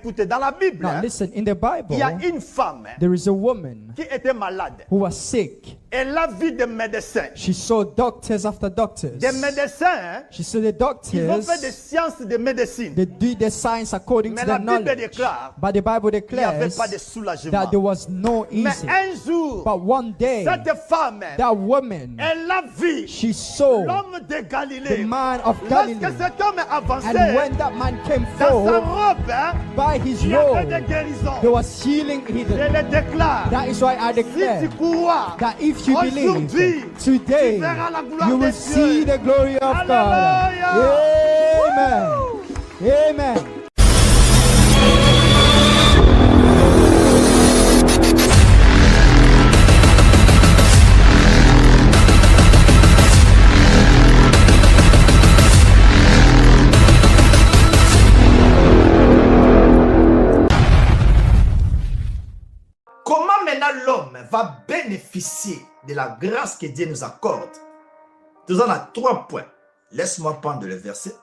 écoutez, dans la Bible, Now listen, in the il y a Bible, une femme there is a woman qui était malade. who was sick. Elle a vu des médecins. She saw doctors after doctors. Des médecins, She saw the ils ont fait des doctors. sciences de médecine. They do the science according Mais to la their Bible knowledge. déclare But the Bible qu'il n'y avait declares pas de soulagement. that there was no Mais easy. un jour, But one day, cette femme, that woman, elle a vu she saw l'homme de the Galilée. man of Lorsque Galilee. cet homme And avançait when that man came dans sa forth, robe, by his il y avait des robe, guérisons. there was healing Je hidden. le déclare. That is why I Si declare tu crois, that if you believe, aujourd'hui, today, tu verras la gloire you de will Dieu. see the glory of God. Alléluia. Amen. Amen. Comment maintenant l'homme va bénéficier de la grâce que Dieu nous accorde? Nous en avons 3 points. Laisse-moi prendre le verset.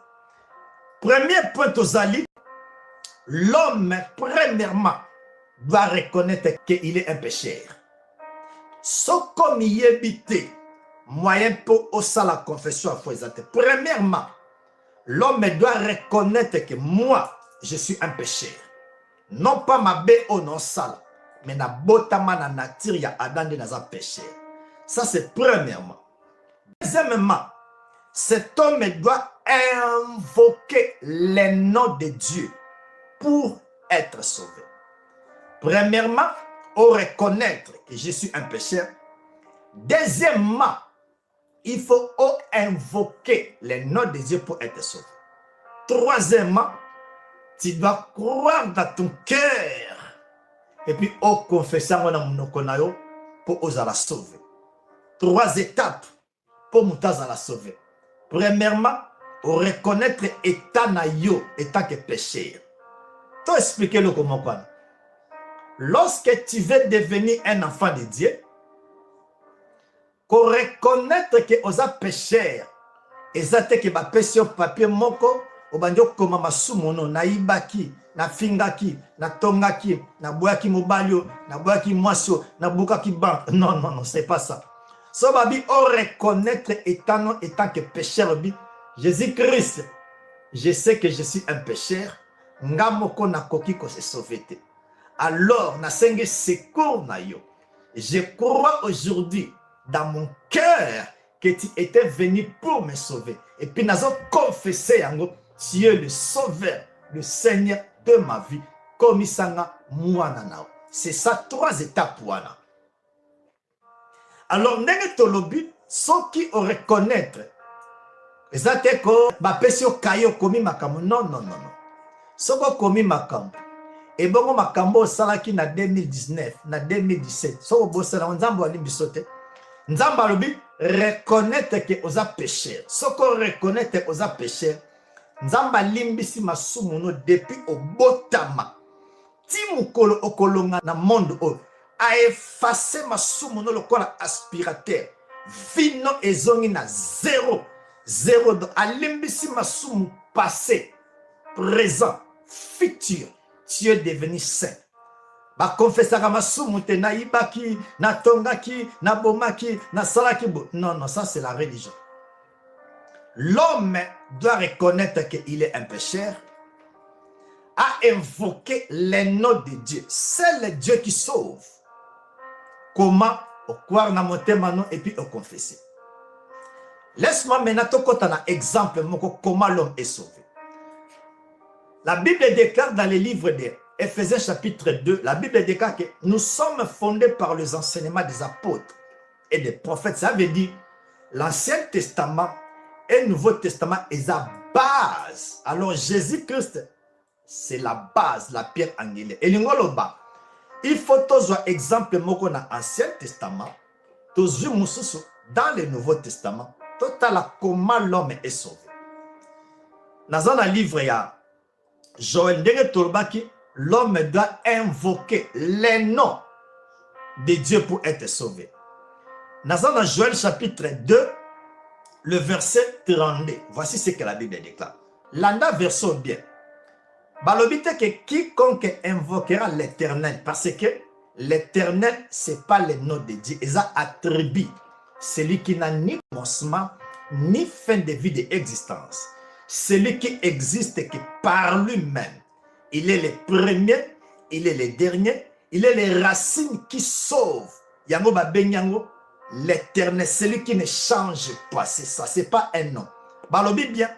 Premier point, l'homme, premièrement, doit reconnaître qu'il est un pécheur. Ce comme il est habité, moyen pour aussi la confession à Foisate. Premièrement, l'homme doit reconnaître que moi, je suis un pécheur. Non pas ma bé au non sale, mais na botama na nature ya Adam de naza pécheur. Ça c'est premièrement. Deuxièmement, cet homme doit invoquer le nom de Dieu pour être sauvé. Premièrement, on reconnaître que je suis un pécheur. Deuxièmement, il faut invoquer le nom de Dieu pour être sauvé. Troisièmement, tu dois croire dans ton cœur et puis confesser pour oser la sauver. 3 étapes pour nous la sauver. Premièrement, reconnaître état na yo état que pécheur. Tu expliquer le comment quoi. Lorsque tu veux devenir un enfant de Dieu, qu'on reconnaître que osa pécheur, ezate que ba pécheur papier moko obanjo koma masumono na ibaki na fingaki na tongaki na boyaki mobalio na boyaki mwasio na bukaki banque. Non, c'est pas ça. So babi on reconnaître étant que pécheur bi Jésus-Christ, je sais que je suis un pécheur, ngamoko na koki ko se sauver. Alors na senge secours na yo. Je crois aujourd'hui dans mon cœur que tu étais venu pour me sauver. Et puis nous avons confessé yango, tu es le sauveur, le Seigneur de ma vie. Comme isanga mwana nao. C'est ça 3 étapes wana. Alors ndenge tolobi ceux qui ont reconnaître ezate ko ba pesio kayo komi makambo non. Soko komi makambo et bongo makambo salaki na 2019 na 2017 soko bosala nzambo alimbi sote nzambo alobi reconnaître que oza pécheur. Soko reconnaître oza pécheur nzamba limbisi masumu no depuis obotama ti mukolo okolonga na monde o a effacé masumu no lokola aspirateur vino ezongi na zéro a limbisi masumu passé présent futur. Tu es devenu saint. Ba confessera masumu te na ibaki na tongaki na bomaki na salaki bo. Non, ça c'est la religion. L'homme doit reconnaître qu'il est un pécheur, a invoqué le nom de Dieu. C'est le Dieu qui sauve. Comment? Au croire dans mon thème et puis au confesser. Laisse-moi maintenant te conter un exemple comment l'homme est sauvé. La Bible déclare dans le livre d'Éphésiens chapitre 2, la Bible déclare que nous sommes fondés par les enseignements des apôtres et des prophètes. Ça veut dire l'Ancien Testament et le Nouveau Testament est la base. Alors Jésus-Christ, c'est la base, la pierre angulaire. Et il faut toujours exemple dans l'Ancien Testament, toujours dans le Nouveau Testament, total comment l'homme est sauvé. Dans un livre, il y a Joël Tolbaki, l'homme doit invoquer les noms de Dieu pour être sauvé. Dans Joël chapitre 2, le verset 32, voici ce que la Bible déclare. Landa version bien. Balobite que quiconque invoquera l'Éternel, parce que l'Éternel, ce n'est pas le nom de Dieu, ils ont attribué celui qui n'a ni commencement, ni fin de vie d'existence. Celui qui existe que par lui-même. Il est le premier, il est le dernier, il est les racines qui sauvent. Yango Babenyango, l'Éternel, celui qui ne change pas, c'est ça, ce n'est pas un nom. Balobi bien.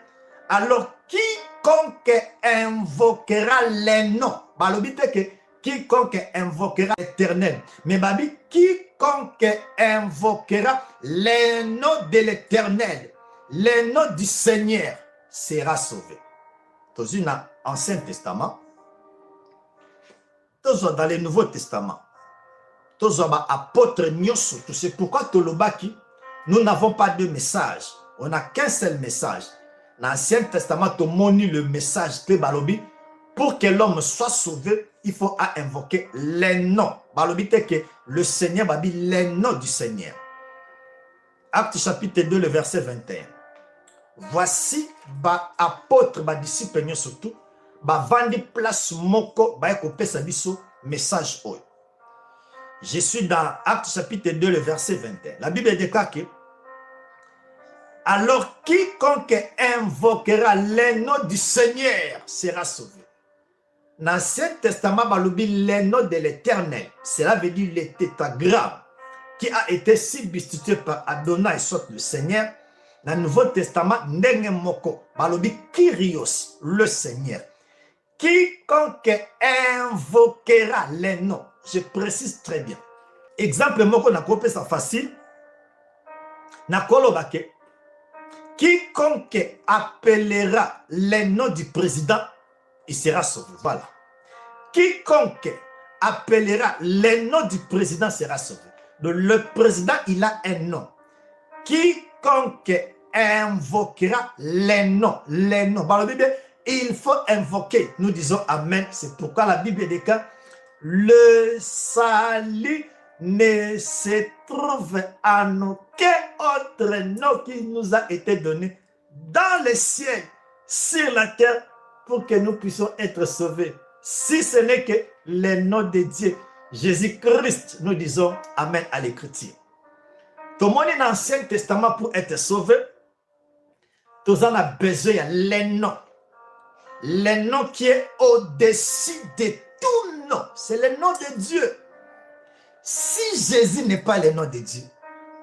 Alors, quiconque invoquera les noms, balobi que quiconque invoquera l'Éternel, mais babi, quiconque invoquera les noms de l'Éternel, les noms du Seigneur, sera sauvé. Dans l'Ancien Testament, dans le Nouveau Testament, dans l'apôtre Nyoso, c'est pourquoi Tolobaki, nous n'avons pas de message, on n'a qu'un seul message. Dans l'Ancien Testament, tu moni le message de Balobi. Pour que l'homme soit sauvé, il faut invoquer les noms. Balobi, c'est que le Seigneur va dire les noms du Seigneur. Acte chapitre 2, le verset 21. Voici, apôtre, disciple, surtout, vandi place moko, ekope sa biso, message. Je suis dans Acte chapitre 2, le verset 21. La Bible déclare que alors quiconque invoquera les noms du Seigneur sera sauvé. Dans l'Ancien Testament, les noms de l'Éternel, cela veut dire le tétragramme qui a été substitué par Adonai, soit le Seigneur. Dans le Nouveau Testament, Nengemoko, Kyrios, le Seigneur. Quiconque invoquera les noms, je précise très bien. Exemple, moko na kopé ça facile. Na kolobake. Quiconque appellera les noms du président, il sera sauvé. Voilà. Quiconque appellera les noms du président sera sauvé. Donc, le président, il a un nom. Quiconque invoquera les noms. Dans la Bible, il faut invoquer. Nous disons Amen. C'est pourquoi la Bible dit que le salut ne se trouve en aucun autre nom qui nous a été donné dans les cieux, sur la terre, pour que nous puissions être sauvés. Si ce n'est que le nom de Dieu, Jésus-Christ, nous disons Amen à l'écriture. Tout le monde est dans l'Ancien Testament pour être sauvé. Tout le monde a besoin de les noms. Le nom qui est au-dessus de tout nom. C'est le nom de Dieu. Si Jésus n'est pas le nom de Dieu,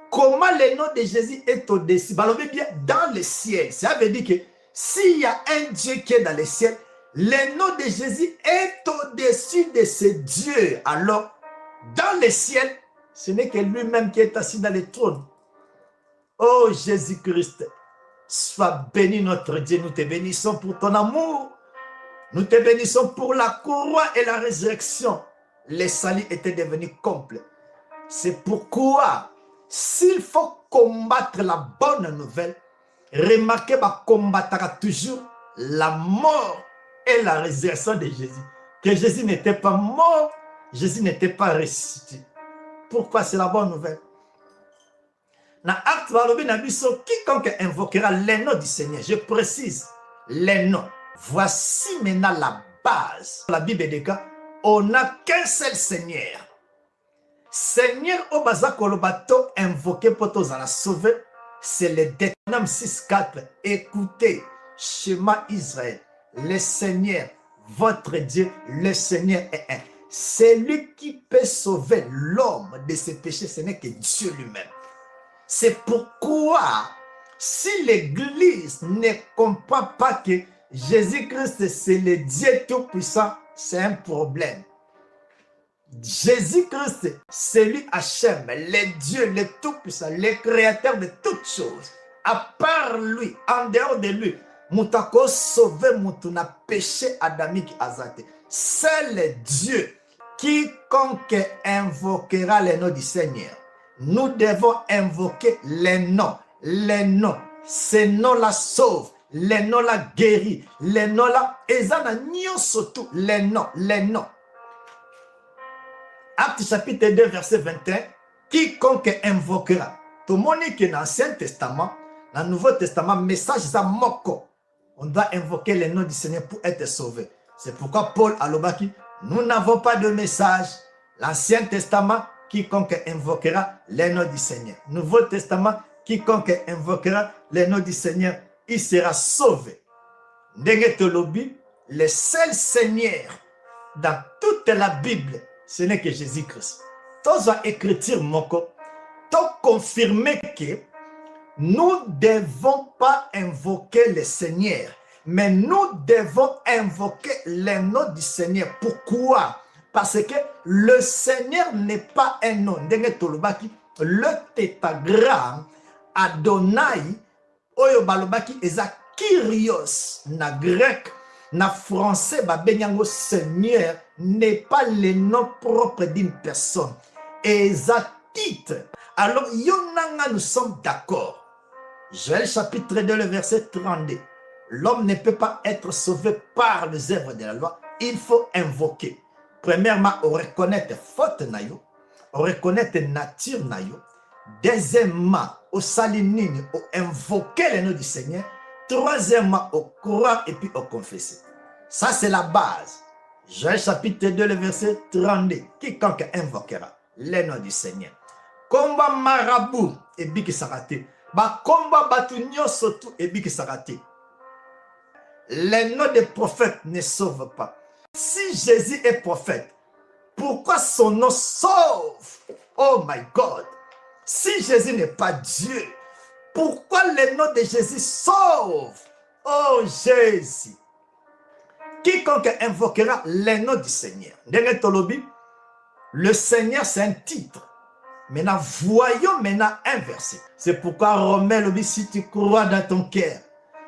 comment le nom de Jésus est au-dessus? Bien, dans le ciel. Ça veut dire que s'il y a un Dieu qui est dans le ciel, le nom de Jésus est au-dessus de ce Dieu. Alors, dans le ciel, ce n'est que lui-même qui est assis dans le trône. Oh Jésus-Christ, sois béni notre Dieu. Nous te bénissons pour ton amour. Nous te bénissons pour la couronne et la résurrection. Le salut était devenu complet. C'est pourquoi, s'il faut combattre la bonne nouvelle, remarquez qu'on combattra toujours la mort et la résurrection de Jésus. Que Jésus n'était pas mort, Jésus n'était pas ressuscité. Pourquoi c'est la bonne nouvelle? Dans Acte, quiconque invoquera les noms du Seigneur, je précise, les noms. Voici maintenant la base. La Bible dit on n'a qu'un seul Seigneur. Seigneur au Bazakolobato invoqué pour tous à la sauver, c'est le Deutéronome 6:4. Écoutez, Shema Israël, le Seigneur, votre Dieu, le Seigneur est un. C'est lui qui peut sauver l'homme de ses péchés, ce n'est que Dieu lui-même. C'est pourquoi, si l'Église ne comprend pas que Jésus-Christ, c'est le Dieu Tout-Puissant, c'est un problème. Jésus-Christ, c'est lui Hachem, le Dieu, le Tout-Puissant, le Créateur de toutes choses. À part lui, en dehors de lui, Moutako sauver Moutuna péché adamique azate. Seul Dieu, quiconque invoquera les noms du Seigneur, nous devons invoquer les noms. Les noms, ces noms-là sauvent. Les noms-là guéris. Les noms-là, ezana nyon surtout. Les noms, les noms. Acte chapitre 2, verset 21. Quiconque invoquera. Tout le monde qui est dans l'Ancien Testament, dans le Nouveau Testament, message à moko. On doit invoquer les noms du Seigneur pour être sauvé. C'est pourquoi Paul alobaki, nous n'avons pas de message. L'Ancien Testament, quiconque invoquera les noms du Seigneur. Nouveau Testament, quiconque invoquera les noms du Seigneur, il sera sauvé. Ndenge tolobi, le seul Seigneur dans toute la Bible, ce n'est que Jésus-Christ. Tous va écrire moko, tout confirmer que nous ne devons pas invoquer le Seigneur, mais nous devons invoquer le nom du Seigneur. Pourquoi? Parce que le Seigneur n'est pas un nom. Le tétragramme Adonai, oyo balobaki eza Kyrios na grec, na français babenyango Seigneur n'est pas le nom propre d'une personne. Eza titre. Alors yonanga nous sommes d'accord. Joël chapitre 2, le verset 32. L'homme ne peut pas être sauvé par les œuvres de la loi. Il faut invoquer. Premièrement, on reconnaît faute nayo, on reconnaît nature nayo. Deuxièmement, on salinine, on invoquer le nom du Seigneur. Troisièmement, on croire et puis on confesser. Ça, c'est la base. Joël chapitre 2, le verset 32. Quiconque invoquera le nom du Seigneur. Combat marabout et biki sarate. Ba combat batunyo sotu et biki sarate. Les noms des prophètes ne sauvent pas. Si Jésus est prophète, pourquoi son nom sauve? Oh my God! Si Jésus n'est pas Dieu, pourquoi le nom de Jésus sauve? Oh Jésus! Quiconque invoquera le nom du Seigneur. Le Seigneur, c'est un titre. Maintenant, voyons maintenant un verset. C'est pourquoi Romain le dit, si tu crois dans ton cœur,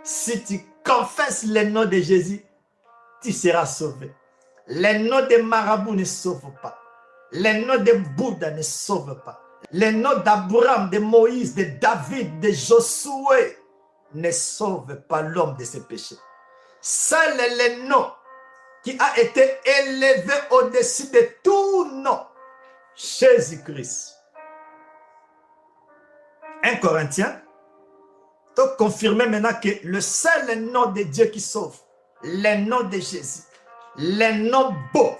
si tu confesses le nom de Jésus, tu seras sauvé. Les noms des marabouts ne sauvent pas. Les noms de Bouddha ne sauvent pas. Les noms d'Abraham, de Moïse, de David, de Josué ne sauvent pas l'homme de ses péchés. Seul est le nom qui a été élevé au-dessus de tout nom. Jésus-Christ. 1 Corinthiens, tu confirmes maintenant que le seul nom de Dieu qui sauve, le nom de Jésus, le nom beau,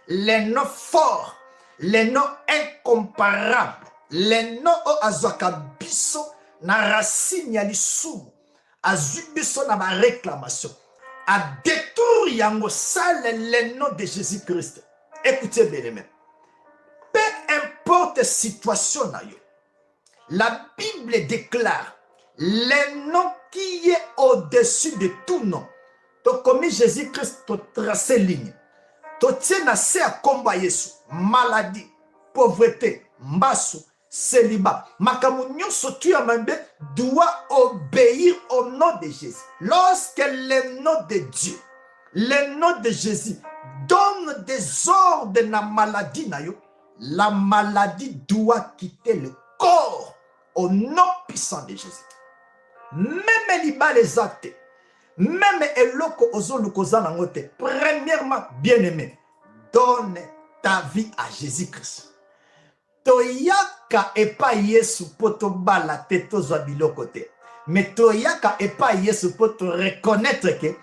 le nom fort, le nom incomparable, le nom au azwaka biso na racine ya lisumu, azwi biso na ba réclamation, a détour yango seul le nom de Jésus-Christ. Écoutez bien les mêmes. Peu importe situation na yo, la Bible déclare le nom qui est au-dessus de tout nom. Donc, comme Jésus-Christ te tracé ligne, tu tiens assez à combat Yesu, maladie, pauvreté, mbasu, célibat. Makamunyo sotu amambe doit obéir au nom de Jésus. Lorsque le nom de Dieu, le nom de Jésus donne des ordres dans la maladie, la maladie doit quitter le corps au nom puissant de Jésus. Même les actes, même eloko ozolukoza nangote. Premièrement, bien-aimé, donne ta vie à Jésus-Christ. Toyaka epa Yesu poto bala te tozwa biloko te. Mais toyaka epa Yesu poto reconnaître que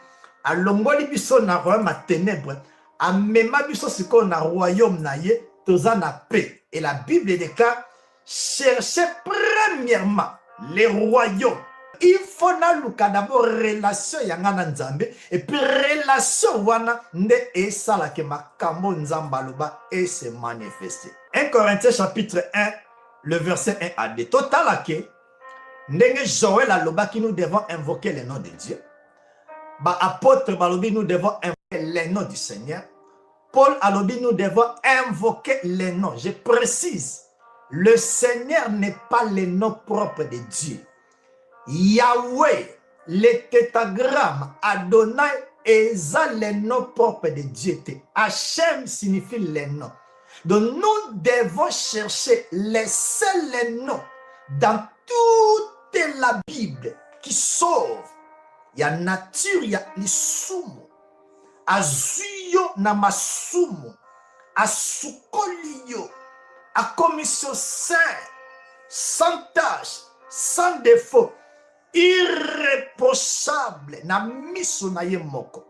alongoli biso na royaume ténèbres, amema biso siko na royaume na ye, toza na paix. Et la Bible déclare, cherchez premièrement les royaumes. Il faut d'abord relation yangana nzambe et puis relation wana nde esala ke makambo nzamba loba et se manifester. 1 Corinthiens chapitre 1 le verset 1 à 2. Total ke ndenge Joël aloba qui nous devons invoquer le nom de Dieu. Ba apôtre balobi nous devons invoquer le nom du Seigneur. Paul alobi nous devons invoquer le nom. Je précise, le Seigneur n'est pas le nom propre de Dieu. Yahweh, le tétragramme, Adonai, eza le nom propre de Dieu. Hachem signifie le nom. Donc nous devons chercher les seuls noms dans toute la Bible qui sauve. Il y a nature, il y a l'isumu. Azuyo na masumu. Asukoliyo. A commission saint, sans tâche, sans défaut. Irréprochable na miso na ye moko.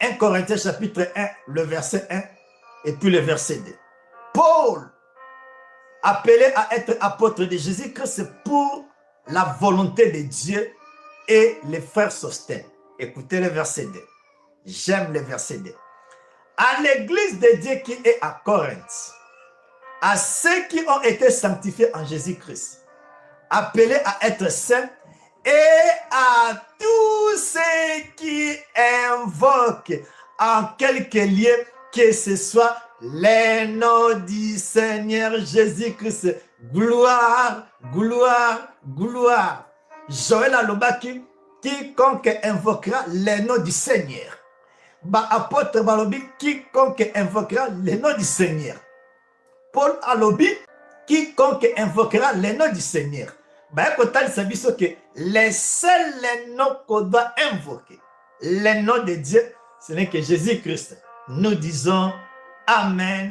1 Corinthiens chapitre 1, le verset 1 et puis le verset 2. Paul, appelé à être apôtre de Jésus-Christ pour la volonté de Dieu, et les frères sostiennent. Écoutez le verset 2. J'aime le verset 2. À l'église de Dieu qui est à Corinthe, à ceux qui ont été sanctifiés en Jésus-Christ, appelés à être saints, et à tous ceux qui invoquent en quelque lieu que ce soit le nom du Seigneur Jésus-Christ. Gloire, gloire, gloire. Joël Alobaki, quiconque invoquera le nom du Seigneur. Apôtre Balobi, quiconque invoquera le nom du Seigneur. Paul Alobi, quiconque invoquera le nom du Seigneur. Que les seuls noms qu'on doit invoquer, le nom de Dieu, ce n'est que Jésus-Christ. Nous disons Amen.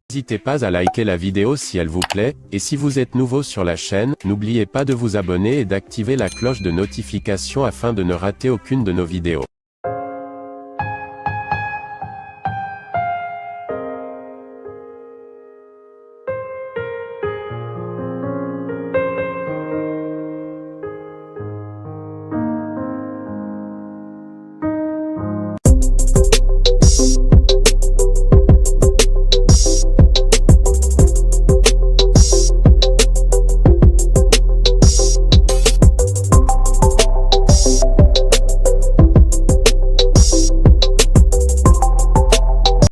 N'hésitez pas à liker la vidéo si elle vous plaît, et si vous êtes nouveau sur la chaîne, n'oubliez pas de vous abonner et d'activer la cloche de notification afin de ne rater aucune de nos vidéos.